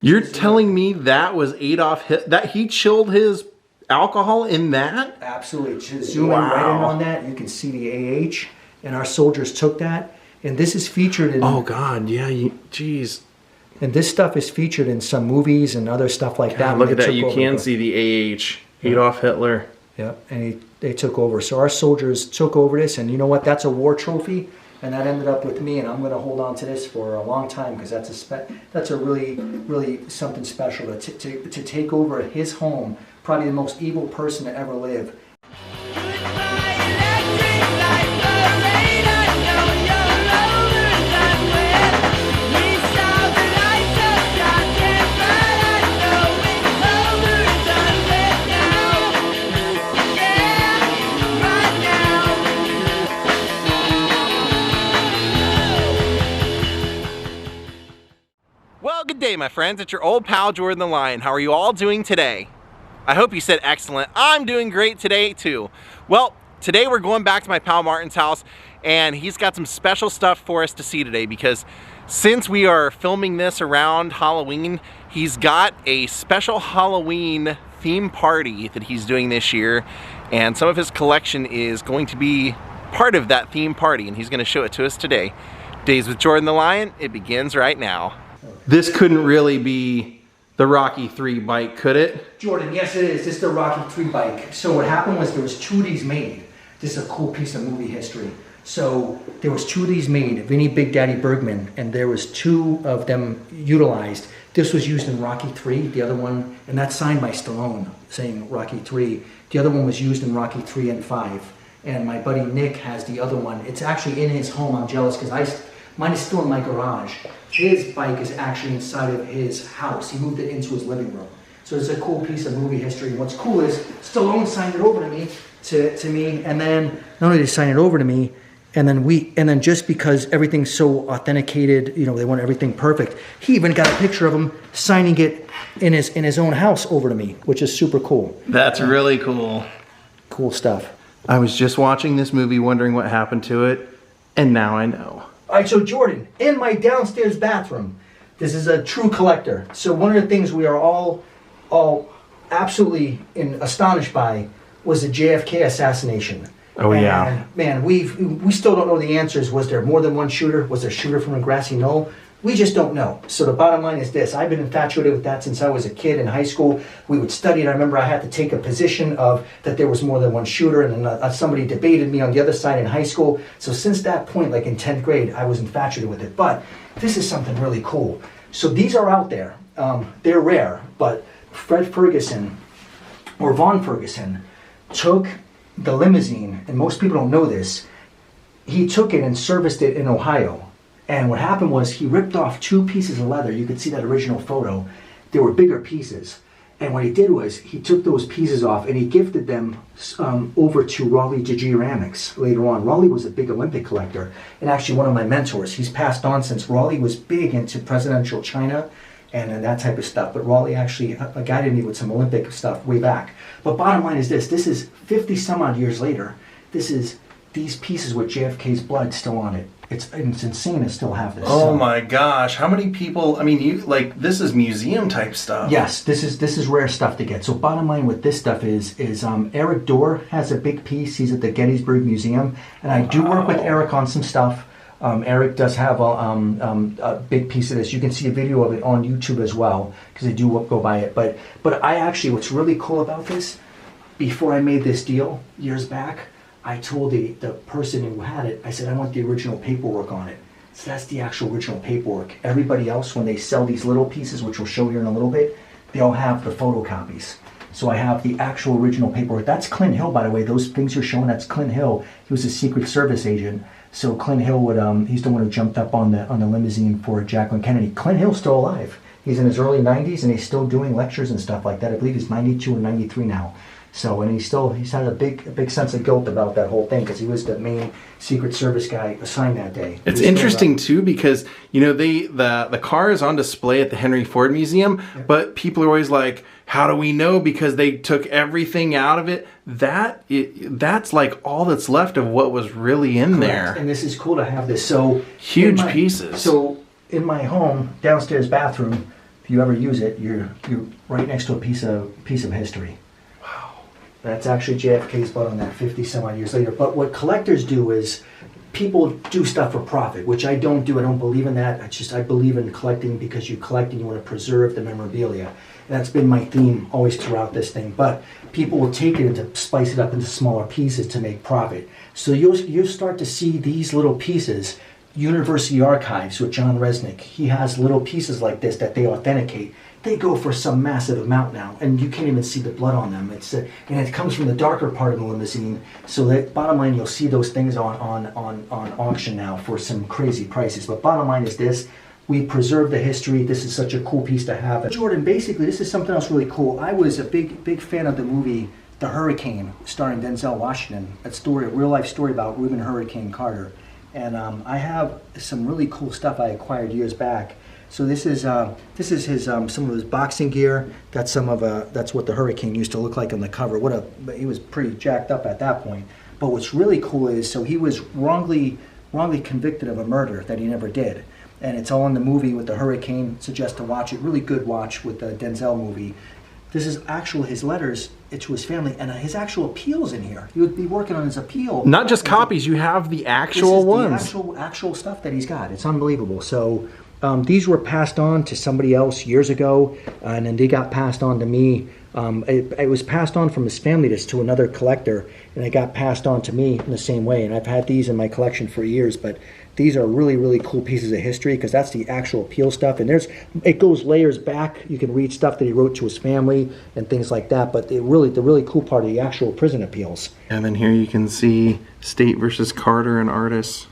You're telling me that was Adolf Hitler, that he chilled his alcohol in that? Absolutely. Just zoom in right in on that. You can see the AH, and our soldiers took that. And this is featured in... Oh, God, yeah, jeez. And this stuff is featured in some movies and other stuff like that. Look at that. You can see the AH, Adolf Hitler. Yeah, and they took over. So our soldiers took over this, and you know what? That's a war trophy, and that ended up with me, and I'm going to hold on to this for a long time because that's a really something special to take over his home, probably the most evil person to ever live. Well, good day, my friends. It's your old pal, Jordan the Lion. How are you all doing today? I hope you said excellent. I'm doing great today, too. Well, today we're going back to my pal Martin's house, and he's got some special stuff for us to see today because since we are filming this around Halloween, he's got a special Halloween theme party that he's doing this year, and some of his collection is going to be part of that theme party, and he's going to show it to us today. Days with Jordan the Lion, it begins right now. This couldn't really be the Rocky 3 bike, could it? Jordan, yes it is. This is the Rocky 3 bike. So what happened was there was 2 of these made. This is a cool piece of movie history. So there was 2 of these made, Vinnie Big Daddy Bergman, and there was 2 of them utilized. This was used in Rocky 3, the other one, and that's signed by Stallone, saying Rocky 3. The other one was used in Rocky 3 and 5. And my buddy Nick has the other one. It's actually in his home. I'm jealous because mine is still in my garage. His bike is actually inside of his house. He moved it into his living room. So it's a cool piece of movie history. And what's cool is Stallone signed it over to me, and then not only did he sign it over to me, and then just because everything's so authenticated, you know, they want everything perfect, he even got a picture of him signing it in his own house over to me, which is super cool. That's really cool. Cool stuff. I was just watching this movie wondering what happened to it, and now I know. All right, so Jordan, in my downstairs bathroom, this is a true collector. So one of the things we are all absolutely astonished by was the JFK assassination. Oh, and, yeah. Man, we still don't know the answers. Was there more than one shooter? Was there a shooter from a grassy knoll? We just don't know. So the bottom line is this. I've been infatuated with that since I was a kid in high school. We would study it. I remember I had to take a position of that there was more than one shooter, and then somebody debated me on the other side in high school. So since that point, like in 10th grade, I was infatuated with it. But this is something really cool. So these are out there. They're rare, but Fred Ferguson, or Von Ferguson, took the limousine, and most people don't know this, he took it and serviced it in Ohio. And what happened was he ripped off 2 pieces of leather. You could see that original photo. They were bigger pieces. And what he did was he took those pieces off and he gifted them over to Raleigh Ceramics later on. Raleigh was a big Olympic collector and actually one of my mentors. He's passed on since Raleigh was big into presidential China and that type of stuff. But Raleigh actually guided me with some Olympic stuff way back. But bottom line is this is 50 some odd years later. This is these pieces with JFK's blood still on it. It's insane to still have this. Oh my gosh, how many people, I mean, this is museum type stuff. Yes, this is rare stuff to get. So bottom line with this stuff is Eric Dorr has a big piece. He's at the Gettysburg Museum, and I do work with Eric on some stuff. Eric does have a big piece of this. You can see a video of it on YouTube as well, because I do go by it. But I actually, what's really cool about this, before I made this deal years back, I told the person who had it, I said, I want the original paperwork on it. So that's the actual original paperwork. Everybody else, when they sell these little pieces, which we'll show here in a little bit, they all have the photocopies. So I have the actual original paperwork. That's Clint Hill, by the way. Those things you're showing, that's Clint Hill. He was a Secret Service agent. So Clint Hill he's the one who jumped up on the limousine for Jacqueline Kennedy. Clint Hill's still alive. He's in his early 90s and he's still doing lectures and stuff like that. I believe he's 92 or 93 now. So, and he's had a big sense of guilt about that whole thing because he was the main Secret Service guy assigned that day. It's interesting too because, you know, the car is on display at the Henry Ford Museum, yeah. But people are always like, how do we know? Because they took everything out of it. That's like all that's left of what was really in there. And this is cool to have this. So huge pieces. So in my home, downstairs bathroom, if you ever use it, you're right next to a piece of history. Wow. That's actually JFK's butt on that 50 some odd years later. But what collectors do is people do stuff for profit, which I don't do. I don't believe in that. I believe in collecting because you collect and you want to preserve the memorabilia. And that's been my theme always throughout this thing. But people will take it and to spice it up into smaller pieces to make profit. So you'll start to see these little pieces. University Archives with John Resnick, he has little pieces like this that they authenticate. They go for some massive amount now, and you can't even see the blood on them. And it comes from the darker part of the limousine. So that bottom line, you'll see those things on auction now for some crazy prices. But bottom line is this: we preserve the history. This is such a cool piece to have. Jordan, basically, this is something else really cool. I was a big fan of the movie The Hurricane, starring Denzel Washington. A real life story about Reuben Hurricane Carter. And I have some really cool stuff I acquired years back. So this is his some of his boxing gear. That's that's what the Hurricane used to look like on the cover. He was pretty jacked up at that point. But what's really cool is, so he was wrongly convicted of a murder that he never did, and it's all in the movie with the Hurricane. Suggest to watch it. Really good watch with the Denzel movie. This is his letters to his family, and his actual appeals in here. He would be working on his appeal. Not just copies, you have the actual ones. The actual stuff that he's got. It's unbelievable. So these were passed on to somebody else years ago, and then they got passed on to me. It was passed on from his family to another collector, and it got passed on to me in the same way. And I've had these in my collection for years, but these are really, really cool pieces of history because that's the actual appeal stuff. And it goes layers back. You can read stuff that he wrote to his family and things like that. But the really cool part of the actual prison appeals. And then here you can see State versus Carter and Artis.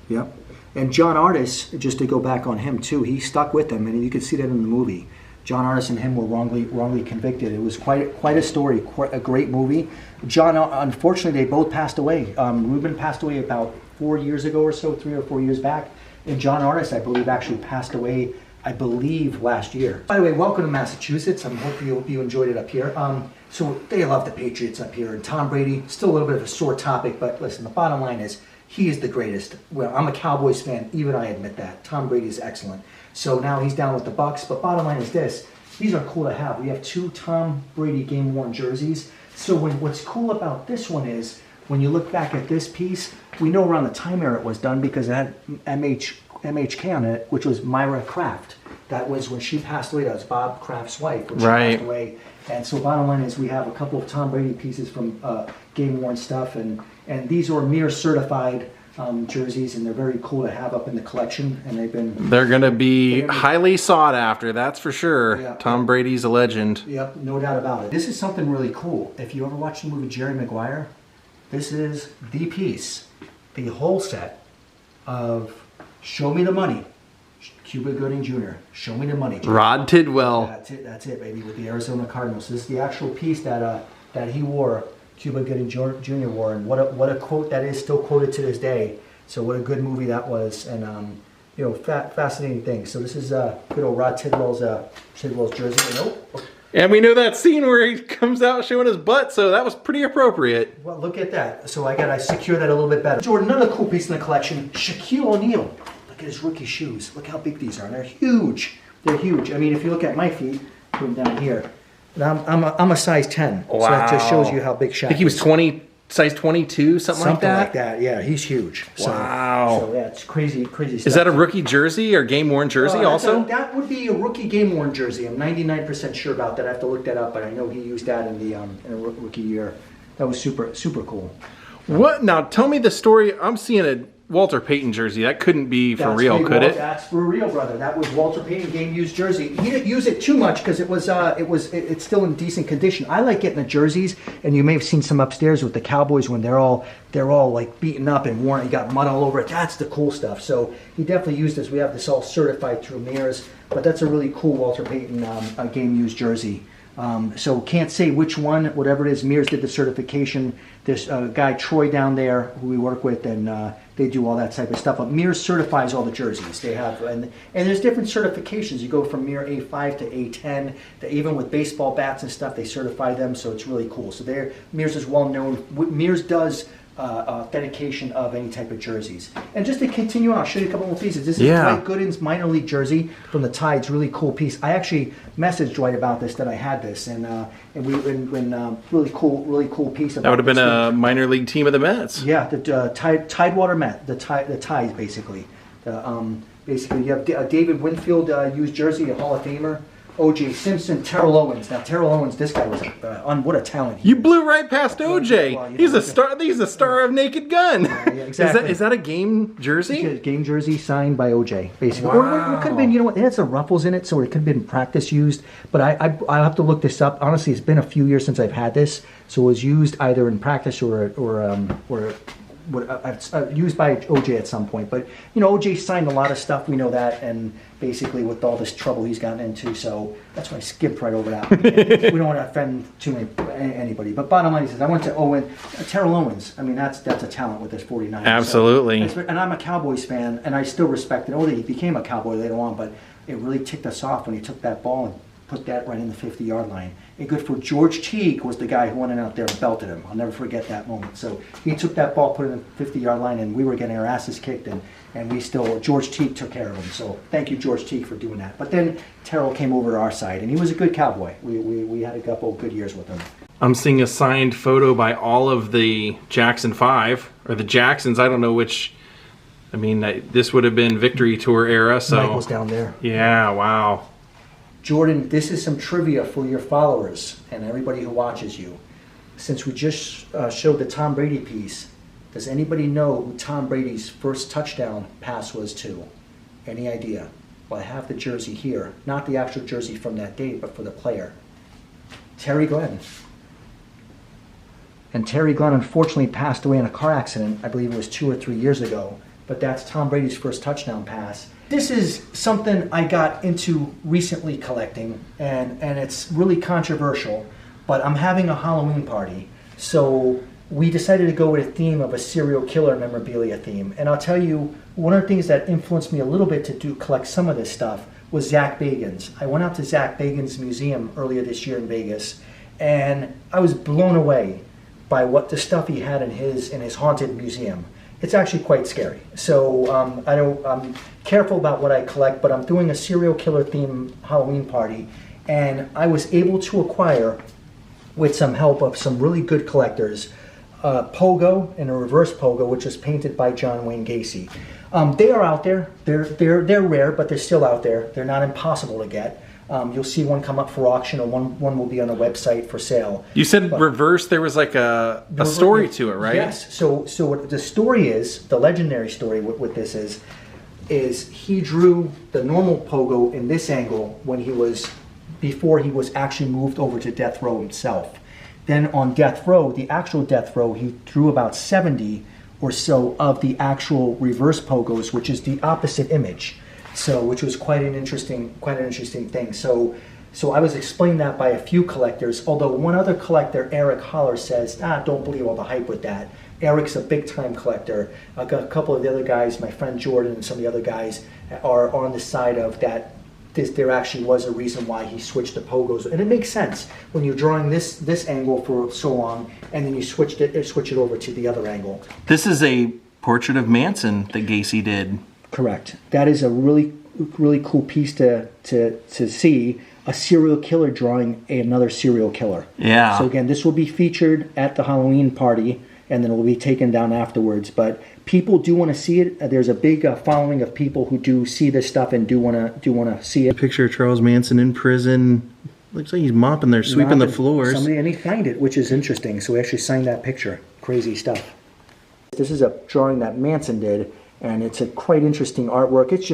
Yep. And John Artis, just to go back on him too, he stuck with them, and you can see that in the movie. John Artis and him were wrongly convicted. It was quite a story, quite a great movie. John, unfortunately, they both passed away. Reuben passed away about 4 years ago or so, 3 or 4 years back. And John Artis, I believe, actually passed away, last year. By the way, welcome to Massachusetts. I hope you enjoyed it up here. So they love the Patriots up here. And Tom Brady, still a little bit of a sore topic, but listen, the bottom line is he is the greatest. Well, I'm a Cowboys fan, even I admit that. Tom Brady is excellent. So now he's down with the Bucs, but bottom line is this. These are cool to have. We have 2 Tom Brady game-worn jerseys. So what's cool about this one is, when you look back at this piece, we know around the time era it was done because it had MHK on it, which was Myra Kraft. That was when she passed away. That was Bob Kraft's wife when she passed away. And so bottom line is we have a couple of Tom Brady pieces from game-worn stuff, and these are Mir certified jerseys, and they're very cool to have up in the collection. And they're going to be highly sought after, that's for sure. Yeah. Tom Brady's a legend. Yep, no doubt about it. This is something really cool. If you ever watched the movie Jerry Maguire, this is the piece, the whole set of Show Me the Money, Cuba Gooding Jr. Show Me the Money. Rod Tidwell. That's it, baby, with the Arizona Cardinals. So this is the actual piece that he wore, Cuba Gooding Jr. wore, and what a quote that is, still quoted to this day. So what a good movie that was, and fascinating thing. So this is good old Rod Tidwell's jersey. And we know that scene where he comes out showing his butt, so that was pretty appropriate. Well, look at that. So I gotta secure that a little bit better. Jordan, another cool piece in the collection, Shaquille O'Neal. Look at his rookie shoes. Look how big these are. They're huge. They're huge. I mean, if you look at my feet, put them down here. I'm a size 10. Wow. So that just shows you how big Shaq is. I think he was size 22, something like that? Something like that, yeah. He's huge. Wow. So yeah, it's crazy stuff. Is that a rookie jersey or game-worn jersey also? That would be a rookie game-worn jersey. I'm 99% sure about that. I have to look that up, but I know he used that in a rookie year. That was super cool. What? Now, tell me the story. I'm seeing a Walter Payton jersey. That couldn't be for real, could it? That's for real, brother. That was Walter Payton game-used jersey. He didn't use it too much because it's still in decent condition. I like getting the jerseys, and you may have seen some upstairs with the Cowboys when they're all like beaten up and worn. You got mud all over it. That's the cool stuff. So he definitely used this. We have this all certified through Mears, but that's a really cool Walter Payton game-used jersey. So can't say which one, whatever it is. Mears did the certification. There's a guy, Troy, down there who we work with, and they do all that type of stuff. But Mears certifies all the jerseys. They have, and there's different certifications. You go from Mir A5 to A10. Even with baseball bats and stuff, they certify them. So it's really cool. So Mears is well known. Mears does authentication of any type of jerseys. And just to continue on, I'll show you a couple more pieces. This is Yeah. Dwight Gooden's minor league jersey from the Tides. Really cool piece. I actually messaged Dwight about this, that I had this, and really cool piece. About That would have been this a minor league team of the Mets. Yeah, the Tidewater Met, the Tides basically. Basically, you have David Winfield used jersey, a Hall of Famer. O.J. Simpson, Terrell Owens. Now Terrell Owens, this guy was what a talent. You blew right past O.J. Well, you He's know, a star. He's a star of Naked Gun. Yeah, exactly. Is that a game jersey? Game jersey signed by O.J. basically. Wow. Or it could have been, you know what? It had some ruffles in it, so it could have been practice used. But I'll have to look this up. Honestly, it's been a few years since I've had this, so it was used either in practice or used by OJ at some point. But you know, OJ signed a lot of stuff, we know that, and basically with all this trouble he's gotten into, so that's why I skipped right over that. We don't want to offend anybody. But bottom line is, I went to Terrell Owens. I mean, that's a talent with this 49. Absolutely. So, and I'm a Cowboys fan, and I still respect it. He became a Cowboy later on, but it really ticked us off when he took that ball and put that right in the 50-yard line. And good for George Teague was the guy who went in out there and belted him. I'll never forget that moment. So he took that ball, put it in the 50-yard line, and we were getting our asses kicked, and George Teague took care of him. So thank you, George Teague, for doing that. But then Terrell came over to our side, and he was a good Cowboy. We had a couple good years with him. I'm seeing a signed photo by all of the Jackson 5, or the Jacksons. I don't know which. I mean, this would have been Victory Tour era. So Michael's down there. Yeah, wow. Jordan, this is some trivia for your followers and everybody who watches you. Since we just showed the Tom Brady piece, does anybody know who Tom Brady's first touchdown pass was to? Any idea? Well, I have the jersey here. Not the actual jersey from that date, but for the player. Terry Glenn. And Terry Glenn unfortunately passed away in a car accident, I believe it was 2 or 3 years ago. But that's Tom Brady's first touchdown pass. This is something I got into recently collecting, and it's really controversial, but I'm having a Halloween party. So we decided to go with a theme of a serial killer memorabilia theme. And I'll tell you, one of the things that influenced me a little bit to collect some of this stuff was Zach Bagans. I went out to Zach Bagans' museum earlier this year in Vegas, and I was blown away by what the stuff he had in his haunted museum. It's actually quite scary. So I'm careful about what I collect, but I'm doing a serial killer theme Halloween party, and I was able to acquire, with some help of some really good collectors, Pogo and a reverse Pogo, which was painted by John Wayne Gacy. They are out there. They're rare, but they're still out there. They're not impossible to get. You'll see one come up for auction, or one will be on a website for sale. You said reverse. There was like a story to it, right? Yes. So what the story is, the legendary story with this is he drew the normal Pogo in this angle before he was actually moved over to death row himself. Then on death row, the actual death row, he drew about 70 or so of the actual reverse Pogos, which is the opposite image. So, which was quite an interesting thing. So I was explained that by a few collectors, although one other collector, Eric Holler, says, don't believe all the hype with that. Eric's a big-time collector. A couple of the other guys, my friend Jordan and some of the other guys, are on the side of that. There actually was a reason why he switched to Pogos, and it makes sense when you're drawing this angle for so long, and then you switch it over to the other angle. This is a portrait of Manson that Gacy did. Correct. That is a really cool piece to see, a serial killer drawing another serial killer. Yeah. So again, this will be featured at the Halloween party, and then it will be taken down afterwards. But people do want to see it. There's a big following of people who do see this stuff and do want to see it. Picture of Charles Manson in prison. Looks like he's mopping there, sweeping the floors. And he signed it, which is interesting. So he actually signed that picture. Crazy stuff. This is a drawing that Manson did. And it's a quite interesting artwork. It's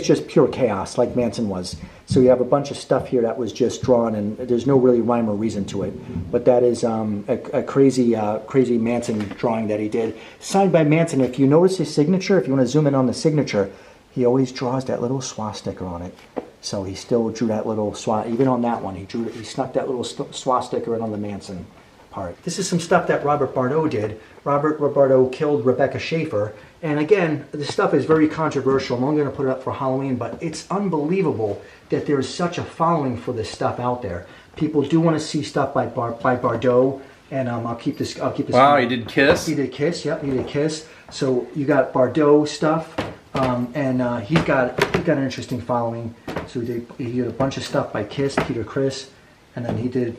just pure chaos, like Manson was. So you have a bunch of stuff here that was just drawn, and there's no really rhyme or reason to it. But that is a crazy Manson drawing that he did, signed by Manson. If you notice his signature, if you want to zoom in on the signature, he always draws that little swastika on it. So he still drew that little even on that one. He snuck that little swastika in on the Manson part. This is some stuff that Robert Bardo did. Robert Bardo killed Rebecca Schaefer. And again, this stuff is very controversial. I'm only going to put it up for Halloween, but it's unbelievable that there's such a following for this stuff out there. People do want to see stuff by Bardo. And I'll keep this. Wow, he did Kiss. He did Kiss. Yep, he did Kiss. So you got Bardo stuff, and he got an interesting following. So he did a bunch of stuff by Kiss, Peter Criss, and then he did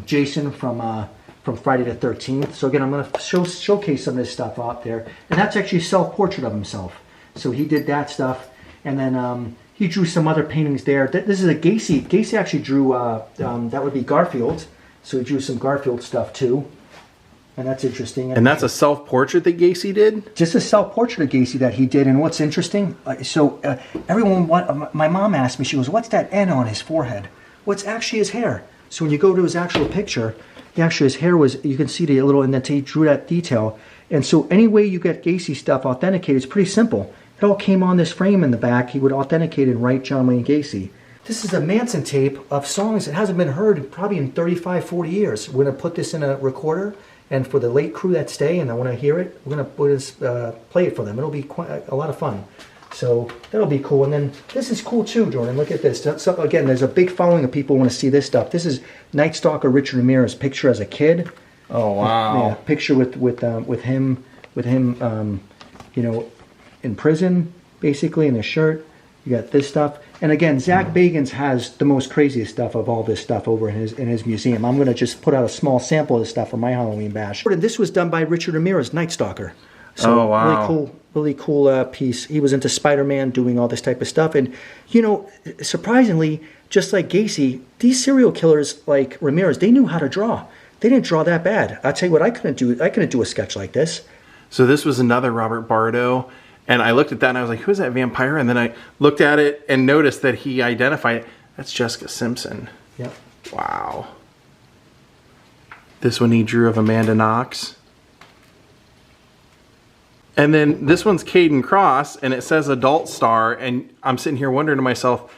Jason from Friday the 13th. So again, I'm going to showcase some of this stuff out there, and that's actually a self-portrait of himself. So he did that stuff, and then he drew some other paintings there. This is a Gacy. Gacy actually drew that would be Garfield. So he drew some Garfield stuff too. And that's interesting. And that's a self-portrait that Gacy did? Just a self-portrait of Gacy that he did. And what's interesting, my mom asked me, she goes, what's that N on his forehead? Well, it's actually his hair. So when you go to his actual picture, his hair was, you can see the little indent, he drew that detail. And so any way you get Gacy stuff authenticated, it's pretty simple. It all came on this frame in the back. He would authenticate and write John Wayne Gacy. This is a Manson tape of songs that hasn't been heard probably in 35, 40 years. We're going to put this in a recorder, and for the late crew that stay and I want to hear it, we're going to play it for them. It'll be quite a lot of fun. So that'll be cool. And then this is cool too, Jordan. Look at this. So, again, there's a big following of people who want to see this stuff. This is Night Stalker Richard Ramirez picture as a kid. Oh wow! Yeah, picture with him, you know, in prison, basically in his shirt. You got this stuff. And again, Zach Bagans has the most craziest stuff of all this stuff over in his museum. I'm going to just put out a small sample of this stuff for my Halloween bash. And this was done by Richard Ramirez, Night Stalker. So oh, wow. Really cool piece. He was into Spider-Man, doing all this type of stuff. And, you know, surprisingly, just like Gacy, these serial killers like Ramirez, they knew how to draw. They didn't draw that bad. I'll tell you what, I couldn't do a sketch like this. So this was another Robert Bardo. And I looked at that and I was like, who's that vampire? And then I looked at it and noticed that he identified it. That's Jessica Simpson. Yep. Wow. This one he drew of Amanda Knox. And then this one's Caden Cross, and it says adult star. And I'm sitting here wondering to myself,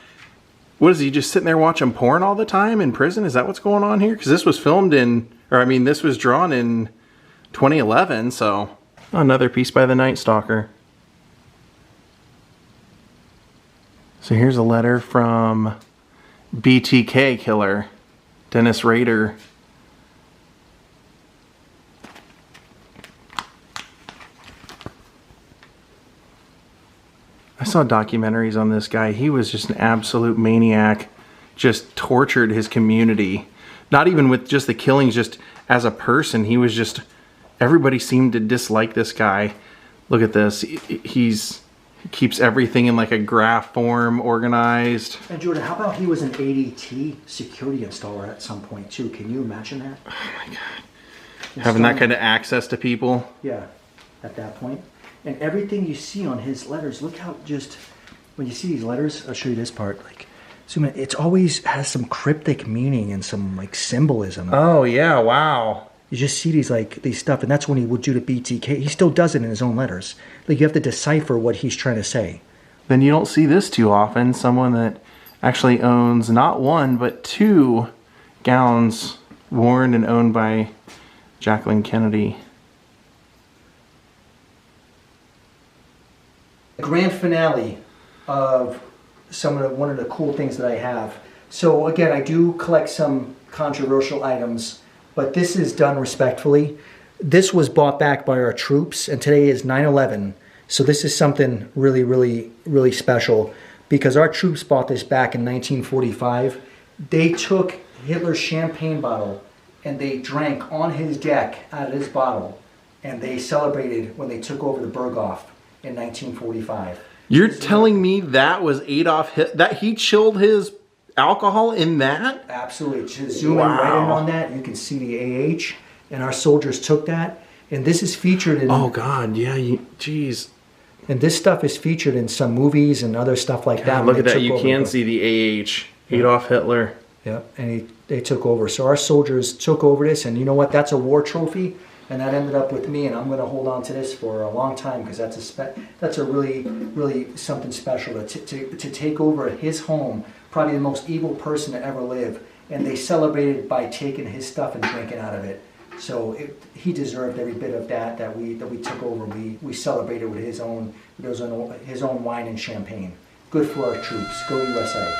what is he just sitting there watching porn all the time in prison? Is that what's going on here? Because this was filmed this was drawn in 2011. So another piece by the Night Stalker. So here's a letter from BTK killer, Dennis Rader. I saw documentaries on this guy. He was just an absolute maniac, just tortured his community. Not even with just the killings, just as a person. He was just, everybody seemed to dislike this guy. Look at this. He keeps everything in like a graph form, organized. And Jordan, how about he was an ADT security installer at some point too? Can you imagine that? Oh my God. Having that kind of access to people. Yeah, at that point. And everything you see on his letters, look how just, when you see these letters, I'll show you this part, like, zoom in, it's always has some cryptic meaning and some like symbolism. Oh yeah, wow. You just see these stuff, and that's when he would do the BTK. He still does it in his own letters. Like, you have to decipher what he's trying to say. Then you don't see this too often. Someone that actually owns not one, but 2 gowns worn and owned by Jacqueline Kennedy. The grand finale of one of the cool things that I have. So again, I do collect some controversial items, but this is done respectfully. This was bought back by our troops, and today is 9/11. So this is something really, really, really special, because our troops bought this back in 1945. They took Hitler's champagne bottle and they drank on his deck out of this bottle, and they celebrated when they took over the Berghof in 1945. You're telling me that was Adolf Hitler, that he chilled his alcohol in that? Absolutely. Just zoom in right in on that. You can see the AH, and our soldiers took that. And this is featured in... Oh, God. Yeah, jeez. And this stuff is featured in some movies and other stuff like that. Look at that. You can see the AH. Adolf Hitler. Yep. And they took over. So our soldiers took over this. And you know what? That's a war trophy. And that ended up with me. And I'm going to hold on to this for a long time, because that's a really, really something special. To take over his home, probably the most evil person to ever live. And they celebrated by taking his stuff and drinking out of it. So he deserved every bit of that we took over. We celebrated with his own wine and champagne. Good for our troops. Go USA.